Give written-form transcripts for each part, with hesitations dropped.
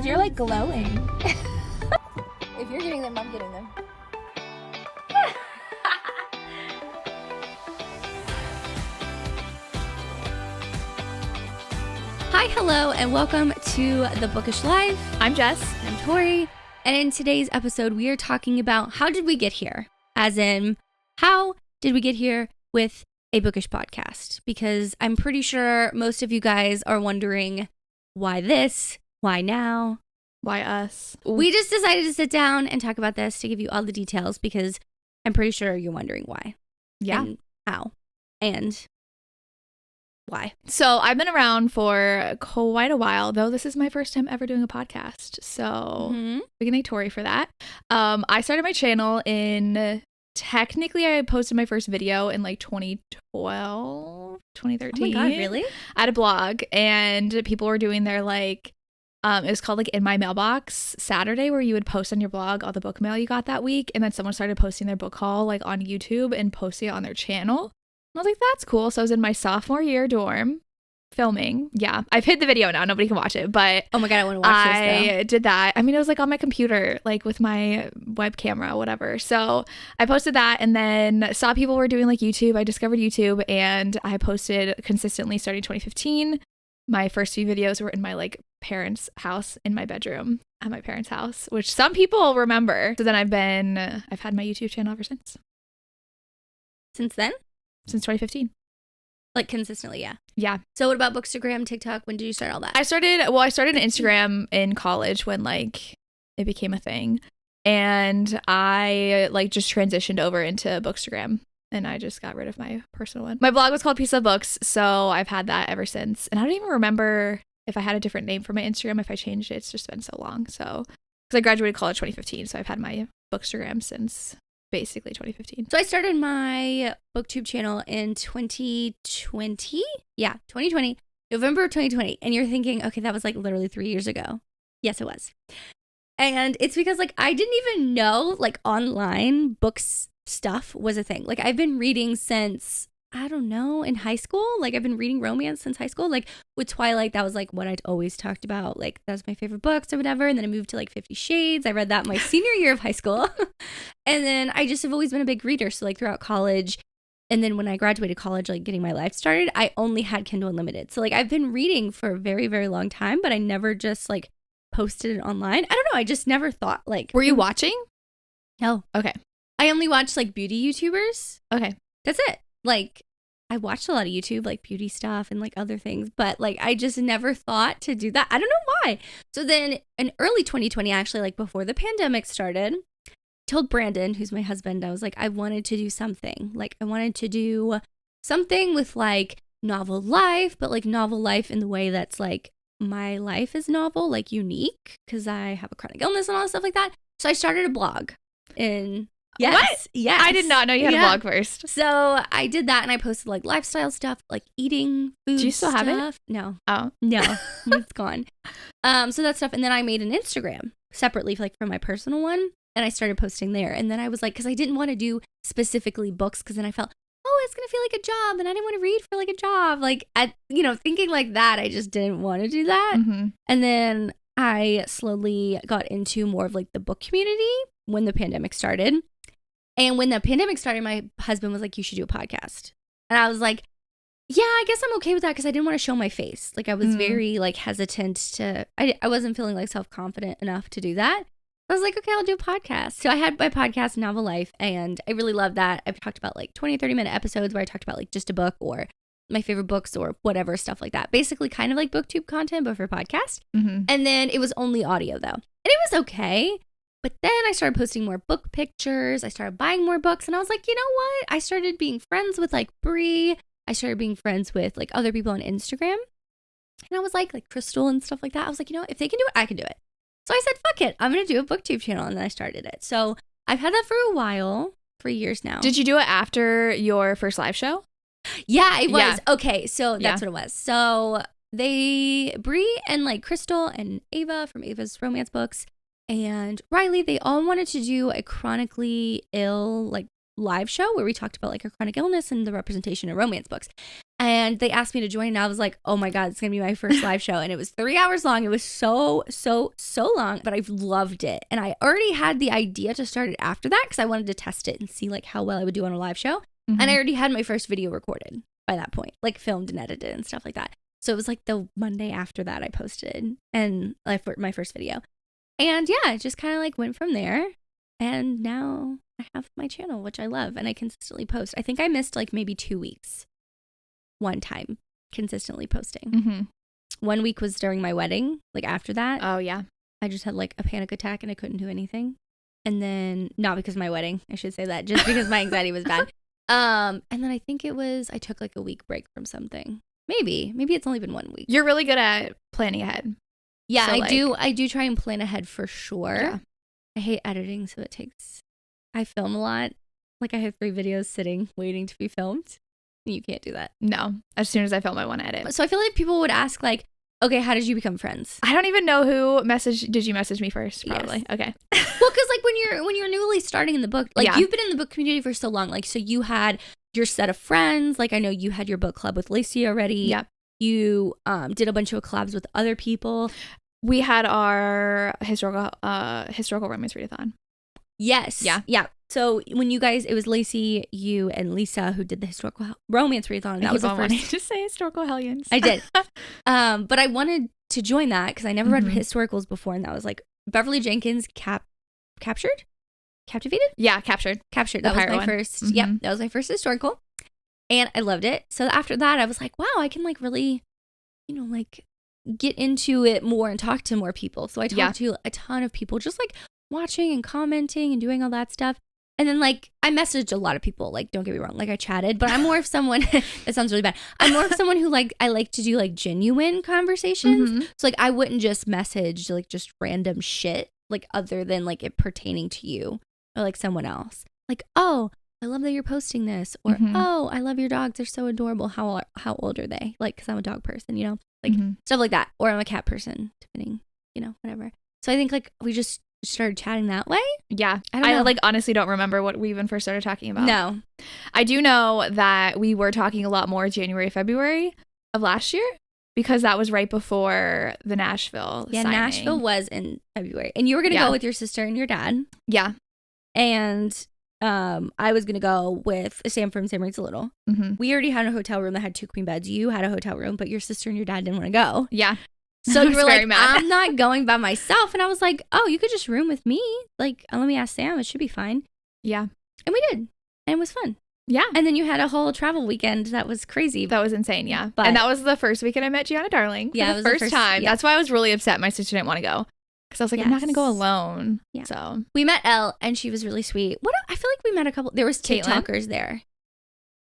You're like glowing. If you're getting them, I'm getting them. Hi, hello, and welcome to the Bookish Life. I'm Jess. And I'm Tori. And in today's episode, we are talking about how did we get here? As in, how did we get here with a bookish podcast? Because I'm pretty sure most of you guys are wondering, why this? Why now? Why us? We just decided to sit down and talk about this to give you all the details because I'm pretty sure you're wondering why. Yeah. And how. And why. So I've been around for quite a while, though this is my first time ever doing a podcast. So we can thank Tori for that. I started my channel technically I posted my first video in like 2012, 2013. Oh my God, really? I had a blog and people were doing their like, it was called like In My Mailbox Saturday, where you would post on your blog all the book mail you got that week. And then someone started posting their book haul like on YouTube and posting it on their channel. And I was like, that's cool. So I was in my sophomore year dorm filming. Yeah, I've hid the video now. Nobody can watch it. But oh my God, I want to watch this though. I did that. I mean, it was like on my computer, like with my web camera, whatever. So I posted that and then saw people were doing like YouTube. I discovered YouTube and I posted consistently starting 2015. My first few videos were in my like parents' house in my bedroom at my parents' house, which some people remember. So then I've had my YouTube channel ever since. Since then? Since 2015. Like consistently, yeah. Yeah. So what about Bookstagram, TikTok? When did you start all that? I started an Instagram in college when like it became a thing. And I like just transitioned over into Bookstagram. And I just got rid of my personal one. My blog was called Piece of Books, so I've had that ever since. And I don't even remember if I had a different name for my Instagram, if I changed it. It's just been so long. So, because I graduated college 2015, so I've had my Bookstagram since basically 2015. So I started my BookTube channel in 2020. Yeah, 2020, November of 2020. And you're thinking, okay, that was like literally 3 years ago. Yes, it was. And it's because like I didn't even know like online books stuff was a thing. Like I've been reading since, I don't know, in high school. Like I've been reading romance since high school. Like with Twilight, that was like what I'd always talked about. Like that was my favorite books or whatever. And then I moved to like 50 Shades. I read that my senior year of high school. And then I just have always been a big reader. So like throughout college, and then when I graduated college, like getting my life started, I only had Kindle Unlimited. So like I've been reading for a very, very long time, but I never just like posted it online. I don't know. I just never thought like. Were you watching? No. Okay. I only watched like beauty YouTubers. Okay. That's it. Like I watched a lot of YouTube, like beauty stuff and like other things, but like I just never thought to do that. I don't know why. So then in early 2020, actually, like before the pandemic started, told Brandon, who's my husband, I was like, I wanted to do something. Like I wanted to do something with like novel life, but like novel life in the way that's like my life is novel, like unique, because I have a chronic illness and all that stuff like that. So I started a blog in. Yes. What? Yes. I did not know you had a blog first. So I did that and I posted like lifestyle stuff, like eating food. Do you still have it? No. Oh. No. It's gone. So that stuff. And then I made an Instagram separately like for my personal one. And I started posting there. And then I was like, because I didn't want to do specifically books because then I felt, oh, it's going to feel like a job. And I didn't want to read for like a job. Like, thinking like that, I just didn't want to do that. Mm-hmm. And then I slowly got into more of like the book community when the pandemic started. And when the pandemic started, my husband was like, you should do a podcast. And I was like, yeah, I guess I'm okay with that because I didn't want to show my face. Like I was very like hesitant to, I wasn't feeling like self-confident enough to do that. I was like, okay, I'll do a podcast. So I had my podcast, Novel Life, and I really loved that. I've talked about like 20, 30-minute episodes where I talked about like just a book or my favorite books or whatever, stuff like that. Basically kind of like BookTube content, but for podcast. Mm-hmm. And then it was only audio though. And it was okay. But then I started posting more book pictures. I started buying more books. And I was like, you know what? I started being friends with like Brie. I started being friends with like other people on Instagram. And I was like Crystal and stuff like that. I was like, you know, if they can do it, I can do it. So I said, fuck it. I'm going to do a BookTube channel. And then I started it. So I've had that for a while, for years now. Did you do it after your first live show? Yeah, it was. Yeah. Okay, so that's what it was. So Brie and like Crystal and Ava from Ava's Romance Books and Riley, they all wanted to do a chronically ill like live show where we talked about like her chronic illness and the representation of romance books. And they asked me to join, and I was like, oh my God, it's going to be my first live show. And it was 3 hours long. It was so long, but I've loved it. And I already had the idea to start it after that because I wanted to test it and see like how well I would do on a live show. Mm-hmm. And I already had my first video recorded by that point, like filmed and edited and stuff like that. So it was like the Monday after that I posted and my first video. And yeah, it just kind of like went from there. And now I have my channel, which I love, and I consistently post. I think I missed like maybe 2 weeks. One time consistently posting. Mm-hmm. 1 week was during my wedding. Like after that, Oh yeah, I just had like a panic attack and I couldn't do anything. And then not because of my wedding, I should say that, just because my anxiety was bad. And then I think I took like a week break from something. Maybe it's only been 1 week. you're really good at planning ahead. Yeah, So, I do try and plan ahead for sure. Yeah. I hate editing, so I film a lot. Like I have 3 videos sitting waiting to be filmed. You can't do that. No, as soon as I film, I want to edit. So I feel like people would ask like, okay, how did you become friends? I don't even know who did you message me first? Probably. Yes. Okay. Well, because like when you're newly starting in the book, like you've been in the book community for so long, like so you had your set of friends. Like I know you had your book club with Lacey already. Yep. You did a bunch of collabs with other people. We had our historical romance readathon. Yes. Yeah. So when you guys, it was Lacey, you, and Lisa who did the historical romance readathon. That was the first. To say historical hellions. I did. But I wanted to join that because I never read historicals before, and that was like Beverly Jenkins captivated. Yeah, captured. That was my first. Mm-hmm. Yep, that was my first historical, and I loved it. So after that, I was like, wow, I can like really, like get into it more and talk to more people. So I talked to a ton of people, just like watching and commenting and doing all that stuff. And then like I messaged a lot of people, like don't get me wrong, like I chatted, but I'm more of someone it sounds really bad. I'm more of someone who like I like to do like genuine conversations. Mm-hmm. So like I wouldn't just message like just random shit like other than like it pertaining to you or like someone else. Like, oh, I love that you're posting this, or oh, I love your dogs, they're so adorable. How old are they? Like, because I'm a dog person, like stuff like that, or I'm a cat person, depending, whatever. So I think like we just started chatting that way. Yeah. I like honestly don't remember what we even first started talking about. No. I do know that we were talking a lot more January, February of last year because that was right before the Nashville signing. Nashville was in February. And you were going to go with your sister and your dad. Yeah. And I was going to go with Sam from Sam Rates a Little. Mm-hmm. We already had a hotel room that had 2 queen beds. You had a hotel room, but your sister and your dad didn't want to go. Yeah. So you were like, mad. I'm not going by myself. And I was like, oh, you could just room with me. Like, let me ask Sam. It should be fine. Yeah. And we did. And it was fun. Yeah. And then you had a whole travel weekend that was crazy. That was insane. Yeah. But, and that was the first weekend I met Gianna Darling. Yeah. It was the first time. Yeah. That's why I was really upset my sister didn't want to go. Because I was like, I'm not going to go alone. Yeah. So we met Elle and she was really sweet. I feel like we met a couple. There was Caitlin. TikTokers there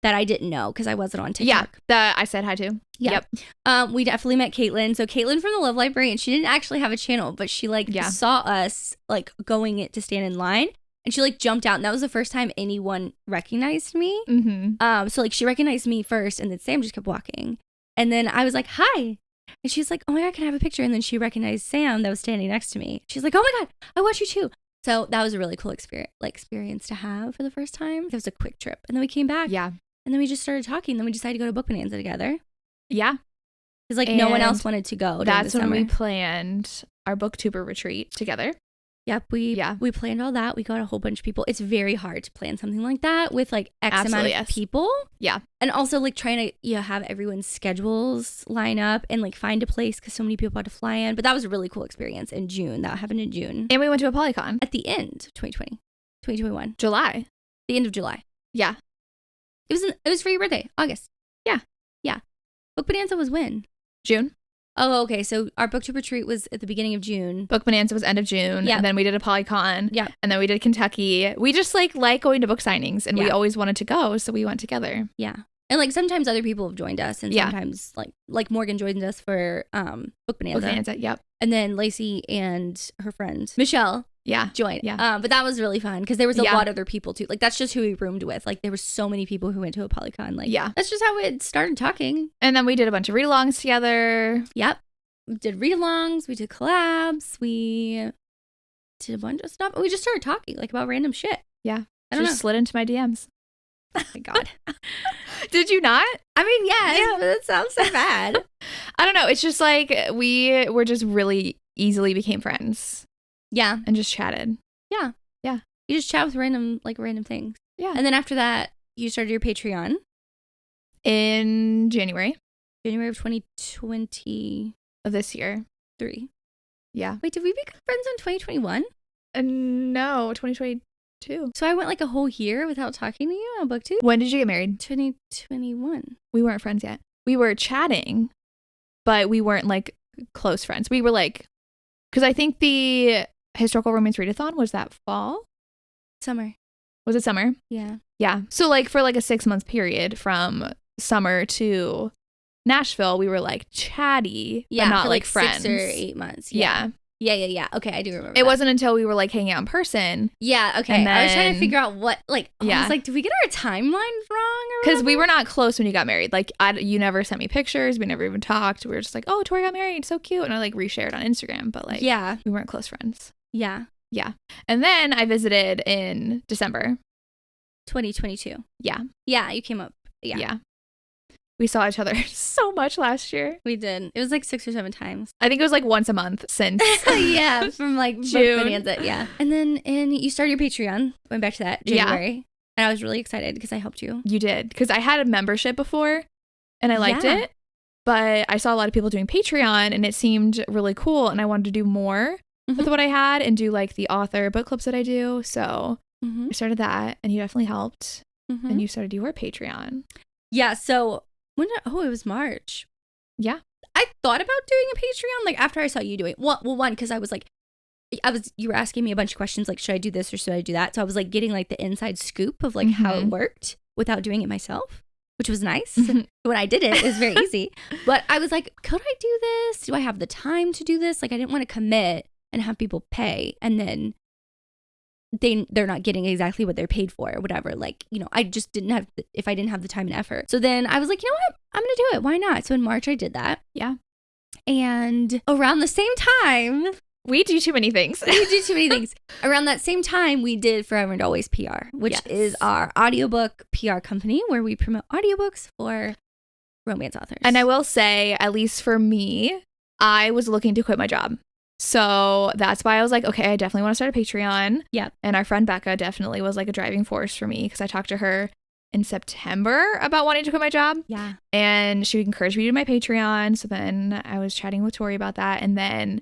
that I didn't know because I wasn't on TikTok. Yeah. That I said hi to. Yeah. Yep. We definitely met Caitlin. So Caitlin from the Love Library, and she didn't actually have a channel, but she saw us like going to stand in line, and she like jumped out, and that was the first time anyone recognized me. Mm-hmm. So like she recognized me first, and then Sam just kept walking, and then I was like, hi. And she's like, oh my God, can I have a picture? And then she recognized Sam that was standing next to me. She's like, oh my God, I watch you too. So that was a really cool experience to have for the first time. It was a quick trip. And then we came back. Yeah. And then we just started talking. Then we decided to go to Book Bonanza together. Yeah. Because like no one else wanted to go. That's when we planned our booktuber retreat together. Yep. We planned all that. We got a whole bunch of people. It's very hard to plan something like that with like X amount of people. Yeah. And also like trying to have everyone's schedules line up and like find a place because so many people had to fly in. But that was a really cool experience in June. That happened in June. And we went to a Polycon. At the end of 2021. July. The end of July. Yeah. It was for your birthday, August. Yeah. Yeah. Book Bonanza was when? June. Oh, okay. So our booktube retreat was at the beginning of June. Book Bonanza was end of June. Yeah. And then we did a Polycon. Yeah. And then we did Kentucky. We just like going to book signings, and we always wanted to go, so we went together. Yeah. And like sometimes other people have joined us, and sometimes like Morgan joined us for Book Bonanza. Book Bonanza, yep. And then Lacey and her friend Michelle joined. Yeah. But that was really fun because there was a lot of other people too. Like that's just who we roomed with. Like there were so many people who went to a Polycon. Like that's just how it started talking. And then we did a bunch of read-alongs together. Yep. We did read-alongs. We did collabs. We did a bunch of stuff. We just started talking like about random shit. Yeah. I don't know. Slid into my DMs. Oh my God. Did you not? I mean, yes, but it sounds so bad. I don't know. It's just like we were just really easily became friends. Yeah. And just chatted. Yeah. Yeah. You just chat with random things. Yeah. And then after that, you started your Patreon. In January of 2023. of this year. Yeah. Wait, did we become friends in 2021? No, 2022. So I went like a whole year without talking to you on BookTube? When did you get married? 2021. We weren't friends yet. We were chatting, but we weren't like close friends. We were like, because I think the historical romance readathon was that fall. Summer. Was it summer? Yeah. Yeah. So like for like a 6-month period from summer to Nashville, we were like chatty, but not for like friends. 6 or 8 months. Yeah. Okay, I do remember. It wasn't until we were like hanging out in person. Yeah, okay. And I was trying to then- figure out what, like, I was like, did we get our timelines wrong or Because we whatever? were not close when you got married. Like, you never sent me pictures. We never even talked. We were just like, oh, Tori got married. So cute. And I like reshared on Instagram. But like, Yeah. we weren't close friends. Yeah. Yeah. And then I visited in December. 2022. Yeah. Yeah, you came up. Yeah. We saw each other so much last year. We did. It was like 6 or 7 times. I think it was like once a month since. Yeah, from like June. Book Bonanza. Yeah. And then you started your Patreon. Going back to that, January. And I was really excited because I helped you. You did. Because I had a membership before and I liked Yeah. it. But I saw a lot of people doing Patreon and it seemed really cool. And I wanted to do more with what I had and do like the author book clubs that I do. So I started that and you definitely helped. And you started your Patreon. Yeah. So it was March. Yeah. I thought about doing a Patreon like after I saw you doing well, one, because I was like, you were asking me a bunch of questions like, should I do this or should I do that? So I was like getting like the inside scoop of like how it worked without doing it myself, which was nice. When I did it was very easy. But I was like, could I do this? Do I have the time to do this? Like I didn't want to commit and have people pay and then they're not getting exactly what they're paid for or whatever. Like, you know, I just didn't have, if I didn't have the time and effort. So then I was like, you know what? I'm going to do it. Why not? So in March I did that. Yeah. And around the same time, we do too many things. Around that same time, we did Forever and Always PR, which is our audiobook PR company where we promote audiobooks for romance authors. And I will say, at least for me, I was looking to quit my job. So that's why I was like, okay, I definitely want to start a Patreon. Yeah. And our friend Becca definitely was like a driving force for me because I talked to her in September about wanting to quit my job. Yeah. And she encouraged me to do my Patreon. So then I was chatting with Tori about that. And then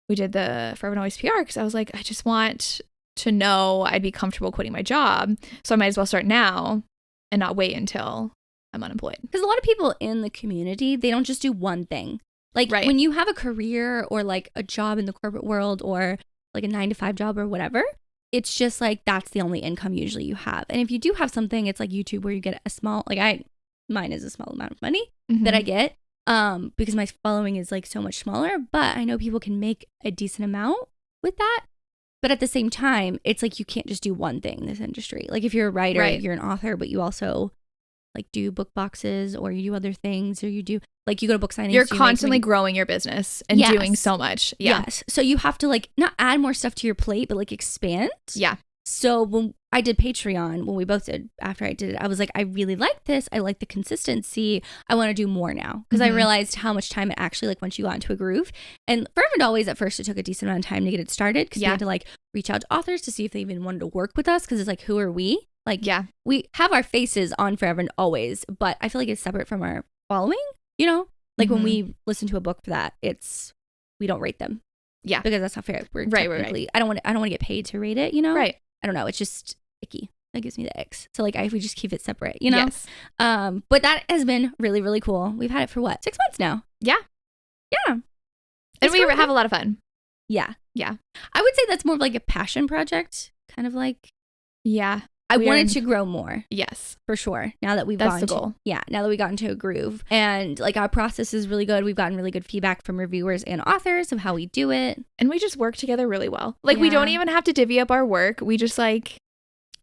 we did the Forever and Always PR because I was like, I just want to know I'd be comfortable quitting my job. So I might as well start now and not wait until I'm unemployed. Because a lot of people in the community, they don't just do one thing. Like when you have a career or like a job in the corporate world or like a 9-to-5 job or whatever, it's just like that's the only income usually you have. And if you do have something, it's like YouTube where you get a small, like mine is a small amount of money that I get because my following is like so much smaller. But I know people can make a decent amount with that. But at the same time, it's like you can't just do one thing in this industry. Like if you're a writer, you're an author, but you also like do book boxes or you do other things or you do like you go to book signings. You're constantly growing your business and doing so much. Yeah. Yes. So you have to like not add more stuff to your plate, but like expand. Yeah. So when I did Patreon, when we both did, after I did it, I was like, I really like this. I like the consistency. I want to do more now because I realized how much time it actually like once you got into a groove. And Forever and Always at first it took a decent amount of time to get it started because we had to like reach out to authors to see if they even wanted to work with us because it's like, who are we? Like, we have our faces on Forever and Always, but I feel like it's separate from our following, you know? Like when we listen to a book for that, we don't rate them. Yeah. Because that's not fair. We're technically, I don't want to get paid to rate it, you know? Right. I don't know. It's just icky. That gives me the icks. So like we just keep it separate, you know? Yes. But that has been really, really cool. We've had it for what? 6 months now. Yeah. Yeah. And we have a lot of fun. Yeah. Yeah. I would say that's more of like a passion project, kind of like. Yeah. I wanted to grow more. Yes. For sure. Now that we've That's the goal. Now that we got into a groove. And like our process is really good. We've gotten really good feedback from reviewers and authors of how we do it. And we just work together really well. Like we don't even have to divvy up our work. We just like,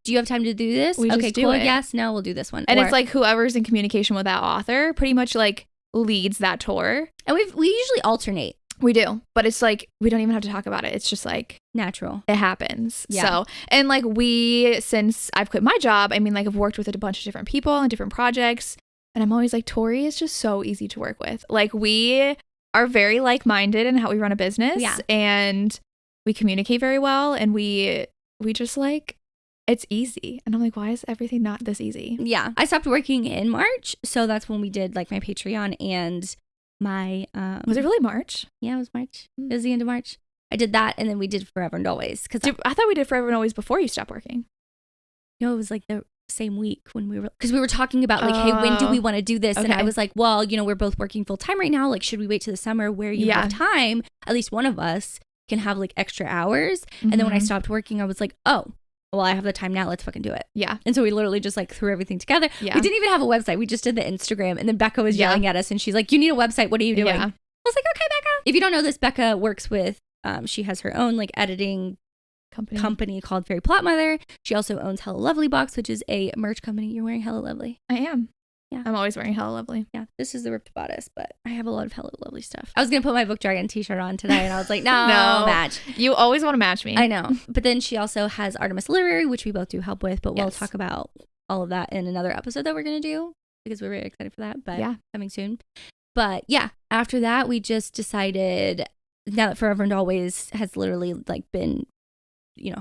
do you have time to do this? We just do cool. it. Yes. No, we'll do this one. And it's like whoever's in communication with that author pretty much like leads that tour. And we usually alternate. We do. But it's like, we don't even have to talk about it. It's just like natural. It happens. Yeah. So, and like since I've quit my job, I mean, like I've worked with a bunch of different people and different projects. And I'm always like, Tori is just so easy to work with. Like we are very like-minded in how we run a business. Yeah. And we communicate very well. And we just like, it's easy. And I'm like, why is everything not this easy? Yeah. I stopped working in March. So that's when we did like my Patreon and my Was it really March? Yeah, it was March. It was the end of March. I did that, and then we did Forever and Always. I thought we did Forever and Always before you stopped working. No, it was like the same week when we were talking about like, hey, when do we want to do this? Okay. And I was like, well, we're both working full time right now. Like, should we wait to the summer where you have time? At least one of us can have like extra hours. And then when I stopped working, I was like, oh, well, I have the time now. Let's fucking do it. Yeah. And so we literally just like threw everything together. Yeah. We didn't even have a website. We just did the Instagram. And then Becca was yelling at us and she's like, you need a website. What are you doing? Yeah. I was like, okay, Becca. If you don't know this, Becca works with, she has her own like editing company called Fairy Plot Mother. She also owns Hello Lovely Box, which is a merch company. You're wearing Hello Lovely. I am. Yeah. I'm always wearing Hello Lovely. Yeah. This is the ripped bodice, but I have a lot of Hello Lovely stuff. I was going to put my Book Dragon t-shirt on today and I was like, no, match. You always want to match me. I know. But then she also has Artemis Literary, which we both do help with, but we'll talk about all of that in another episode that we're going to do because we're very excited for that, but coming soon. But yeah, after that, we just decided now that Forever and Always has literally like been,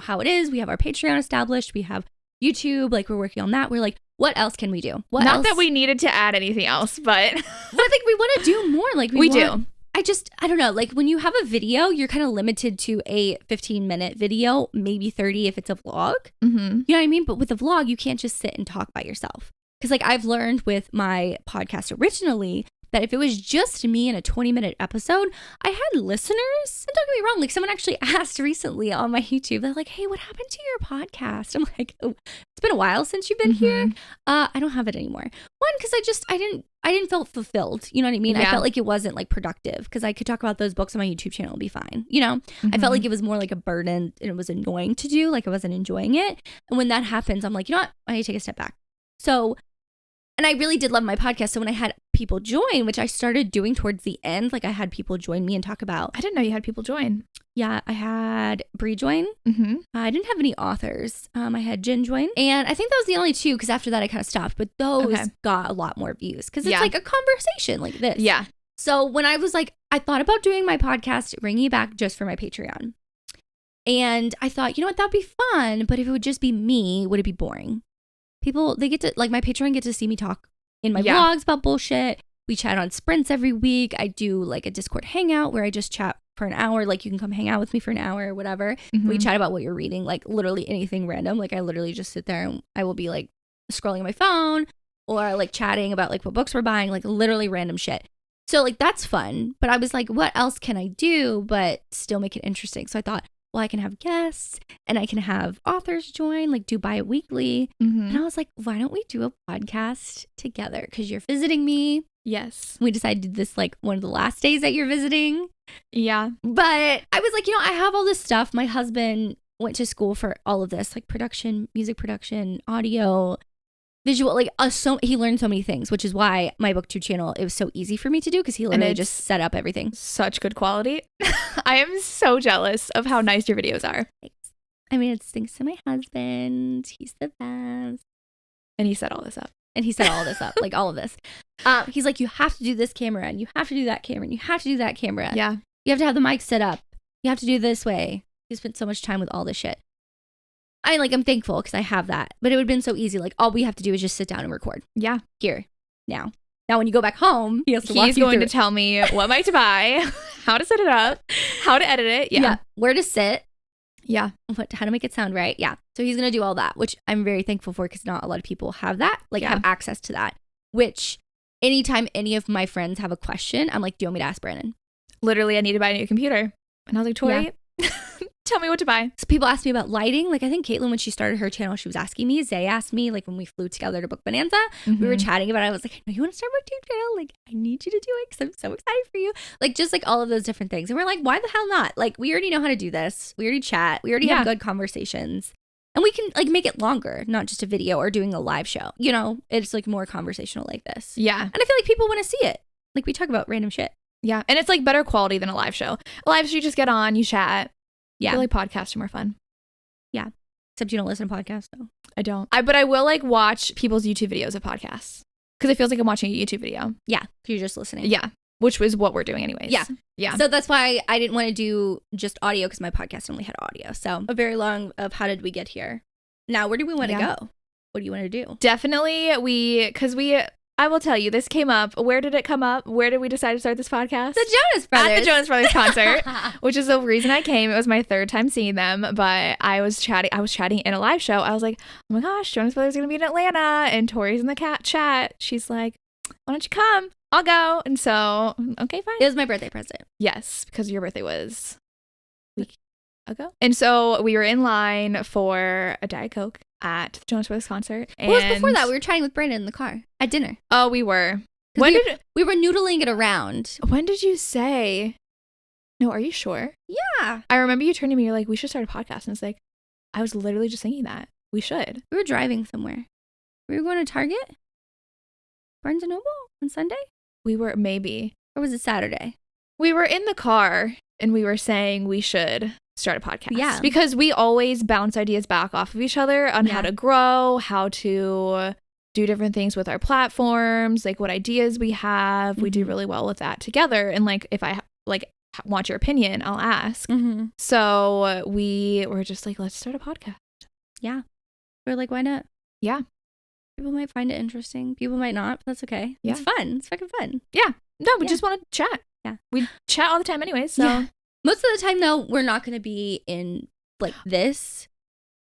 how it is. We have our Patreon established. We have YouTube. Like we're working on that. We're like, what else can we do? What Not else? that we needed to add anything else, but I think we want to do more. Like we do. I don't know. Like when you have a video, you're kind of limited to a 15-minute video, maybe 30 if it's a vlog. Mm-hmm. You know what I mean? But with a vlog, you can't just sit and talk by yourself. Because like I've learned with my podcast originally that if it was just me in a 20-minute episode, I had listeners. And don't get me wrong, like someone actually asked recently on my YouTube, they're like, hey, what happened to your podcast? I'm like, oh, it's been a while since you've been here. I don't have it anymore. One, because I didn't feel fulfilled. You know what I mean? I felt like it wasn't like productive because I could talk about those books on my YouTube channel and be fine. I felt like it was more like a burden and it was annoying to do. Like I wasn't enjoying it. And when that happens, I'm like, you know what? I need to take a step back. So, and I really did love my podcast. So when I had people join, which I started doing towards the end, like I had people join me and talk about. I didn't know you had people join. Yeah, I had Bree join. I didn't have any authors. I had Jen join. And I think that was the only two because after that I kind of stopped. But those got a lot more views because it's like a conversation like this. Yeah. So when I was like, I thought about doing my podcast, bringing it back just for my Patreon. And I thought, you know what, that'd be fun. But if it would just be me, would it be boring? People, they get to, like my Patreon get to see me talk in my vlogs about bullshit. We chat on sprints every week. I do like a Discord hangout where I just chat for an hour. Like you can come hang out with me for an hour or whatever. We chat about what you're reading, like literally anything random. Like I literally just sit there and I will be like scrolling on my phone or like chatting about like what books we're buying, like literally random shit. So like that's fun. But I was like, what else can I do but still make it interesting? So I thought, well, I can have guests and I can have authors join, like do bi-weekly. And I was like, why don't we do a podcast together? Because you're visiting me. Yes. We decided to do this like one of the last days that you're visiting. Yeah. But I was like, I have all this stuff. My husband went to school for all of this, like production, music production, audio, visual, like he learned so many things, which is why my BookTube channel, it was so easy for me to do because he literally just set up everything. Such good quality. I am so jealous of how nice your videos are. Thanks. I mean, it's thanks to my husband. He's the best. And he set all this up. Like all of this. He's like, you have to do this camera and you have to do that camera and you have to do that camera. Yeah. You have to have the mic set up. You have to do it this way. He spent so much time with all this shit. I'm thankful because I have that. But it would have been so easy. Like all we have to do is just sit down and record. Yeah. Here. Now when you go back home, he's going to tell me what mic to buy, how to set it up, how to edit it. Yeah. Where to sit. Yeah. How to make it sound right. Yeah. So he's going to do all that, which I'm very thankful for because not a lot of people have that, have access to that, which anytime any of my friends have a question, I'm like, do you want me to ask Brandon? Literally, I need to buy a new computer. And I was like, Tori, tell me what to buy. So people ask me about lighting. Like I think Caitlin, when she started her channel, she was asking me. Zay asked me, like when we flew together to Book Bonanza, we were chatting about it. I was like, no, you want to start my YouTube channel? Like I need you to do it because I'm so excited for you. Like just like all of those different things. And we're like, why the hell not? Like we already know how to do this. We already chat. We already have good conversations. And we can like make it longer, not just a video or doing a live show. It's like more conversational like this. Yeah. And I feel like people want to see it. Like we talk about random shit. Yeah. And it's like better quality than a live show. A live show, you just get on, you chat. Yeah. I feel like podcasts are more fun. Yeah. Except you don't listen to podcasts, though. I don't. But I will like watch people's YouTube videos of podcasts because it feels like I'm watching a YouTube video. Yeah. You're just listening. Yeah. Which was what we're doing anyways. Yeah. Yeah. So that's why I didn't want to do just audio because my podcast only had audio. So a very long of how did we get here? Now, where do we want to go? What do you want to do? Definitely I will tell you, this came up. Where did it come up? Where did we decide to start this podcast? The Jonas Brothers. At the Jonas Brothers concert, which is the reason I came. It was my 3rd time seeing them, but I was chatting in a live show. I was like, oh my gosh, Jonas Brothers are going to be in Atlanta. And Tori's in the chat. She's like, why don't you come? I'll go. And so, okay, fine. It was my birthday present. Yes, because your birthday was a week ago. And so we were in line for a Diet Coke at the Jonas Brothers concert. And Well, it was before that. We were chatting with Brandon in the car at dinner. Oh, we were. We were noodling it around. When did you say? No, are you sure? Yeah. I remember you turning to me, you're like, we should start a podcast. And it's like, I was literally just thinking that. We should. We were driving somewhere. We were going to Target? Barnes & Noble on Sunday? We were, maybe. Or was it Saturday? We were in the car and we were saying we should start a podcast. Yeah. Because we always bounce ideas back off of each other on how to grow, how to do different things with our platforms, like what ideas we have. Mm-hmm. We do really well with that together. And like, if I want your opinion, I'll ask. Mm-hmm. So we were just like, let's start a podcast. Yeah. We're like, why not? Yeah. People might find it interesting. People might not, but that's okay. Yeah. It's fun. It's fucking fun. Yeah. No, we just want to chat. Yeah. We chat all the time anyway. So most of the time, though, we're not going to be in like this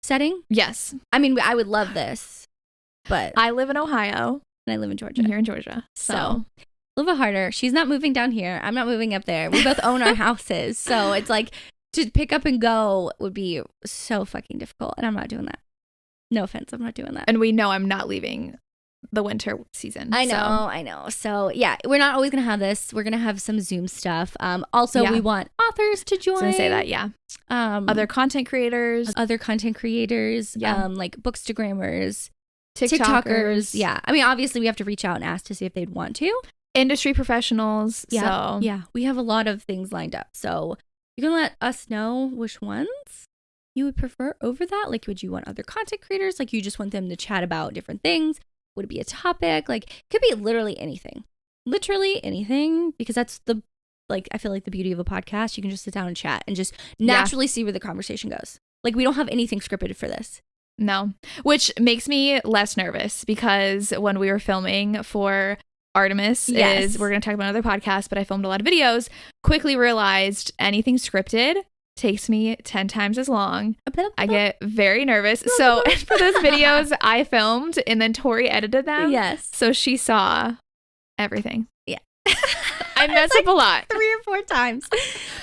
setting. Yes. I mean, I would love this, but I live in Ohio. And I live in Georgia. You're in Georgia. So a little bit harder. She's not moving down here. I'm not moving up there. We both own our houses. So it's like to pick up and go would be so fucking difficult. And I'm not doing that. No offense. I'm not doing that. And we know I'm not leaving the winter season. I know. So yeah, we're not always going to have this. We're going to have some Zoom stuff. Also, we want authors to join. I was going to say that, yeah. Other content creators. Yeah. Like bookstagrammers. TikTokers. Yeah. I mean, obviously, we have to reach out and ask to see if they'd want to. Industry professionals. Yeah. So. Yeah. We have a lot of things lined up. So you can let us know which ones you would prefer over that. Like, would you want other content creators? Like, you just want them to chat about different things? Would it be a topic? Like, it could be literally anything. Literally anything. Because that's I feel like the beauty of a podcast. You can just sit down and chat and just naturally see where the conversation goes. Like, we don't have anything scripted for this. No. Which makes me less nervous because when we were filming for Artemis we're going to talk about another podcast, but I filmed a lot of videos, quickly realized anything scripted takes me 10 times as long. I get very nervous. So for those videos I filmed and then Tori edited them. Yes. So she saw everything. Yeah. I mess up a lot. 3 or 4 times.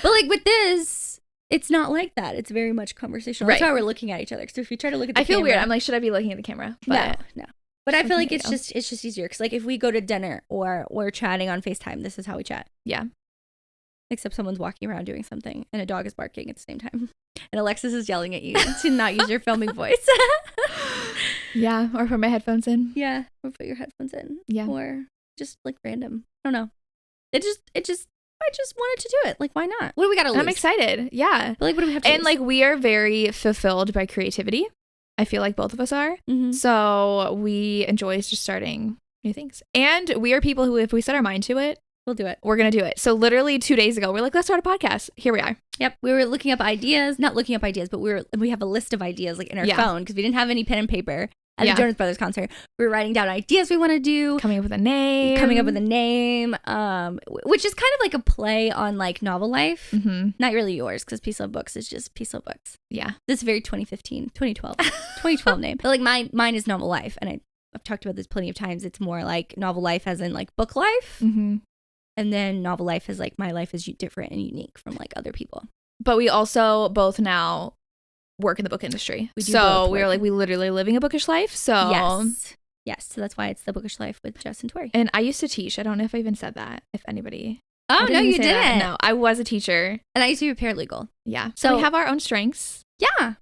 But like with this, it's not like that. It's very much conversational. That's why we're looking at each other. So if you try to look at the camera. I feel weird. I'm like, should I be looking at the camera? But no. But I feel like it's just easier. Because like if we go to dinner or we're chatting on FaceTime, this is how we chat. Yeah. Except someone's walking around doing something and a dog is barking at the same time. And Alexis is yelling at you to not use your filming voice. Yeah. Or put my headphones in. Yeah. Or put your headphones in. Yeah. Or just like random. I don't know. I just wanted to do it. Like, why not? What do we got to lose? I'm excited. Yeah. But like, what do we have to lose? And like, we are very fulfilled by creativity. I feel like both of us are. Mm-hmm. So we enjoy just starting new things. And we are people who, if we set our mind to it, we'll do it. We're going to do it. So literally 2 days ago, we're like, let's start a podcast. Here we are. Yep. We were looking up ideas, not looking up ideas, but we have a list of ideas like in our phone because we didn't have any pen and paper at the Jonas Brothers concert. We were writing down ideas we want to do. Coming up with a name, which is kind of like a play on like novel life. Mm-hmm. Not really yours because Peace Love Books is just Peace Love Books. Yeah. This is very 2012 name. But like mine is novel life. And I've talked about this plenty of times. It's more like novel life as in like book life. Mm-hmm. And then novel life is like my life is different and unique from like other people. But we also both now work in the book industry. So we're like, we literally living a bookish life. So yes. So that's why it's the Bookish Life with Jess and Tori. And I used to teach. I don't know if I even said that. If anybody. Oh, no, you didn't. No, I was a teacher. And I used to be a paralegal. Yeah. So we have our own strengths. Yeah.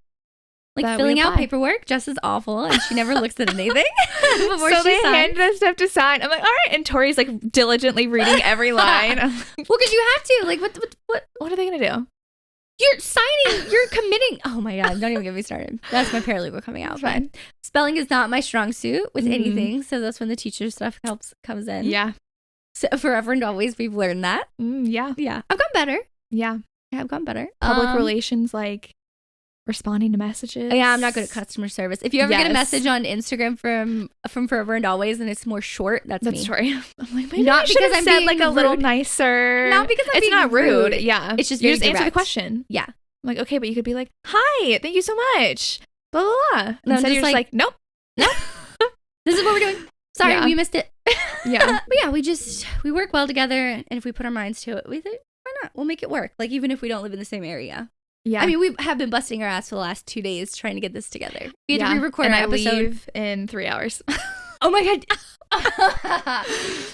Like that filling we out apply. paperwork. Jess is awful and she never looks at anything before So she they signs. hand us stuff to sign. I'm like, all right. And Tori's like diligently reading every line. I'm like, Well, because you have to. Like, what are they going to do? you're signing, you're committing. Oh my God, don't even get me started. That's my paralegal coming out. Fine. But spelling is not my strong suit with Mhm. anything. So that's when the teacher stuff comes in. Yeah. So forever and always, we've learned that. Yeah. Yeah. I've gotten better. Yeah. Yeah, I've gotten better. Public relations, like responding to messages. Yeah, I'm not good at customer service. If you ever get a Yes. message on Instagram from Forever and Always and it's more short, that's me. Tori. I'm like, maybe Not I should because have I'm said being like a little rude. nicer. Not because I'm it's being not rude. rude. Yeah. It's just you very just answer the direct. question. Yeah. I'm like, okay, but you could be like, hi, thank you so much. Blah, blah, blah. No, Instead, just you're just like, nope. This is what we're doing. Sorry, Yeah. we missed it. Yeah. But yeah, we work well together, and if we put our minds to it, we think, why not? We'll make it work. Like, even if we don't live in the same area. Yeah. I mean, we have been busting our ass for the last 2 days trying to get this together. We had yeah. to re-record and our I episode. leave in 3 hours. Oh my God.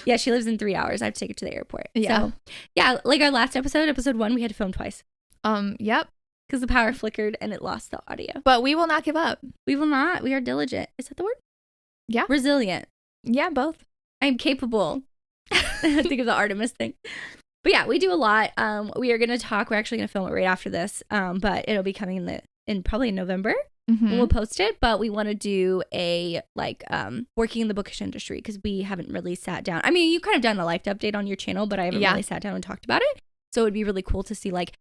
Yeah, she lives in 3 hours. I have to take her to the airport. Yeah. So, yeah, like our last episode 1, we had to film twice Yep. because the power flickered and it lost the audio. But we will not give up. We will not. We are diligent. Is that the word? Yeah. Resilient. Yeah, both. I'm capable. I think of the Artemis thing. But yeah, we do a lot. We are going to talk. We're actually going to film it right after this. But it'll be coming in probably in November. Mhm. We'll post it, but we want to do a working in the bookish industry because we haven't really sat down. I mean, you kind of done a life update on your channel, but I haven't Yeah. really sat down and talked about it. So it would be really cool to see. Like,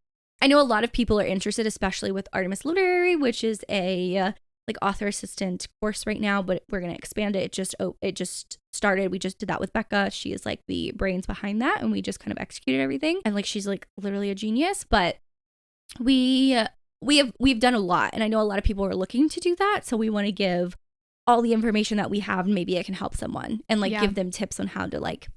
I know a lot of people are interested, especially with Artemis Literary, which is a like author assistant course right now, but we're gonna expand it. It just started. We just did that with Becca. She is like the brains behind that, and we just kind of executed everything. And like she's like literally a genius, but we've done a lot, and I know a lot of people are looking to do that, so we want to give all the information that we have, and maybe it can help someone and like Yeah. give them tips on how to like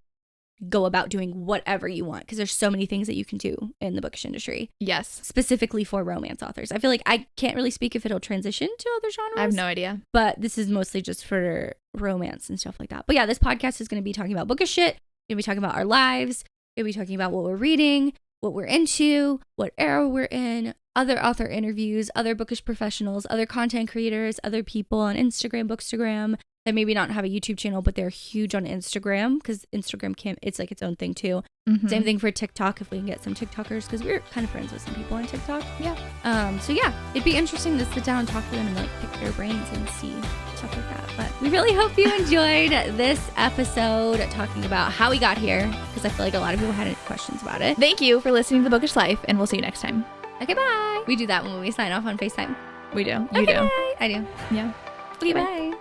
go about doing whatever you want, because there's so many things that you can do in the bookish industry Yes. specifically for romance authors. I feel like I can't really speak if it'll transition to other genres. I have no idea. But this is mostly just for romance and stuff like that. But yeah, this podcast is going to be talking about bookish shit. We're going to be talking about our lives. We're going to be talking about what we're reading, what we're into, what era we're in, other author interviews, other bookish professionals, other content creators, other people on Instagram, Bookstagram that maybe not have a YouTube channel, but they're huge on Instagram because Instagram it's like its own thing too. Mhm. Same thing for TikTok if we can get some TikTokers because we're kind of friends with some people on TikTok. Yeah. So yeah, it'd be interesting to sit down and talk to them and like pick their brains and see stuff like that. But we really hope you enjoyed this episode talking about how we got here because I feel like a lot of people had any questions about it. Thank you for listening to The Bookish Life, and we'll see you next time. Okay, bye. We do that when we sign off on FaceTime. We do. You Okay, do. I do. Yeah. Okay, bye.